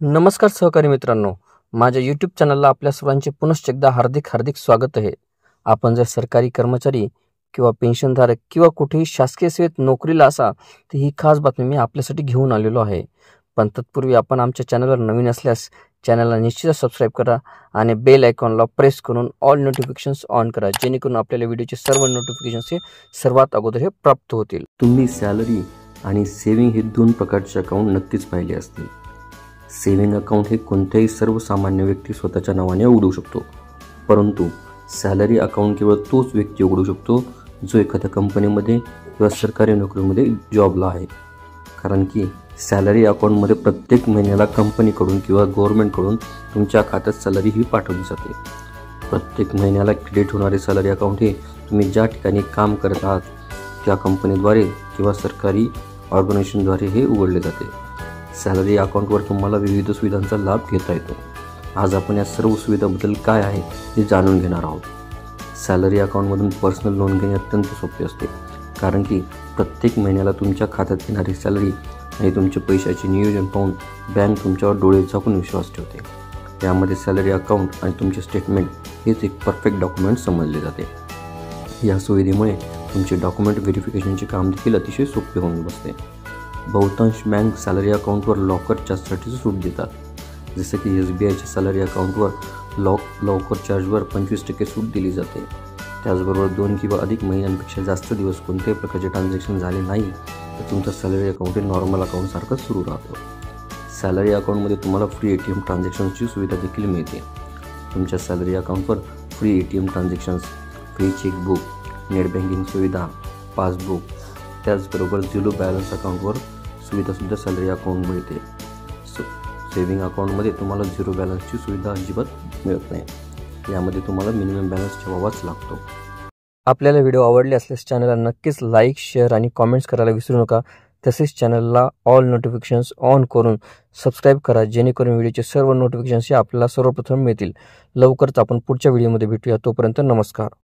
नमस्कार सहकारी मित्रांनो, माझ्या यूट्यूब चॅनलला आपल्या सर्वांचे पुनश्च एकदा हार्दिक स्वागत आहे। आपण जर सरकारी कर्मचारी किंवा पेन्शनधारक किंवा कुठेही शासकीय सेवेत नोकरीला असा तर ही खास बातमी मी आपल्यासाठी घेऊन आलेलो आहे। पण तत्पूर्वी आपण आमच्या चॅनलवर नवीन असल्यास चॅनलला निश्चितच सबस्क्राईब करा आणि बेल आयकॉनला प्रेस करून ऑल नोटिफिकेशन्स ऑन करा, जेणेकरून आपल्याला व्हिडिओचे सर्व नोटिफिकेशन्स हे सर्वात अगोदर हे प्राप्त होतील। तुम्ही सॅलरी आणि सेव्हिंग हे दोन प्रकारचे अकाउंट नक्कीच पाहिले असतील। सेव्हिंग अकाउंट हे कोणत्याही सर्वसामान्य व्यक्ती स्वतःच्या नावाने उघडू शकतो, परंतु सॅलरी अकाउंट केवळ तोच व्यक्ती उघडू शकतो जो एखाद्या कंपनीमध्ये किंवा सरकारी नोकरीमध्ये जॉबला आहे। कारण की सॅलरी अकाउंटमध्ये प्रत्येक महिन्याला कंपनीकडून किंवा गव्हर्नमेंटकडून तुमच्या खात्यात सॅलरी ही पाठवली जाते। प्रत्येक महिन्याला क्रेडिट होणारे सॅलरी अकाउंट हे तुम्ही ज्या ठिकाणी काम करत आहात त्या कंपनीद्वारे किंवा सरकारी ऑर्गनायझेशनद्वारे हे उघडले जाते। सॅलरी अकाउंटवर तुम्हाला विविध सुविधांचा लाभ घेता येतो। आज आपण या सर्व सुविधांबद्दल काय आहे हे जाणून घेणार आहोत। सॅलरी अकाउंटमधून पर्सनल लोन घेणे अत्यंत सोपे असते, कारण की प्रत्येक महिन्याला तुमच्या खात्यात येणारी सॅलरी आणि तुमचे पैशाचे नियोजन पाहून बँक तुमच्यावर डोळे झाकून विश्वास ठेवते। यामध्ये सॅलरी अकाउंट आणि तुमचे स्टेटमेंट हेच एक परफेक्ट डॉक्युमेंट समजले जाते। या सुविधेमुळे तुमचे डॉक्युमेंट व्हेरिफिकेशनचे काम देखील अतिशय सोपे होऊन बसते। बहुतांश बँक सॅलरी अकाउंटवर लॉकर चार्जसाठी सूट देतात, जसे की SBIच्या सॅलरी अकाउंटवर लॉकर चार्जवर 25% सूट दिली जाते। त्याचबरोबर 2 किंवा अधिक महिन्यांपेक्षा जास्त दिवस कोणत्याही प्रकारचे ट्रान्झॅक्शन झाले नाही तर तुमचं सॅलरी अकाउंट हे नॉर्मल अकाउंटसारखं सुरू राहतं। सॅलरी अकाउंटमध्ये तुम्हाला फ्री ATM ट्रान्झॅक्शन्सची सुविधा देखील मिळते। तुमच्या सॅलरी अकाउंटवर free ATM transactions, free chequebook, net banking सुविधा, पासबुक, त्याचबरोबर झिरो बॅलन्स अकाउंटवर सुविधासुद्धा सॅलरी अकाउंट मिळते। सेव्हिंग अकाउंटमध्ये तुम्हाला झिरो बॅलन्सची सुविधा अजिबात मिळत नाही। यामध्ये तुम्हाला मिनिमम बॅलन्स ठेवावाच लागतो। आपल्याला व्हिडिओ आवडले असल्यास चॅनलला नक्कीच लाईक, शेअर आणि कॉमेंट्स करायला विसरू नका। तसेच चॅनलला ऑल नोटिफिकेशन्स ऑन करून सबस्क्राईब करा, जेणेकरून व्हिडिओचे सर्व नोटिफिकेशन्स हे आपल्याला सर्वप्रथम मिळतील। लवकरच आपण पुढच्या व्हिडिओमध्ये भेटूया, तोपर्यंत नमस्कार।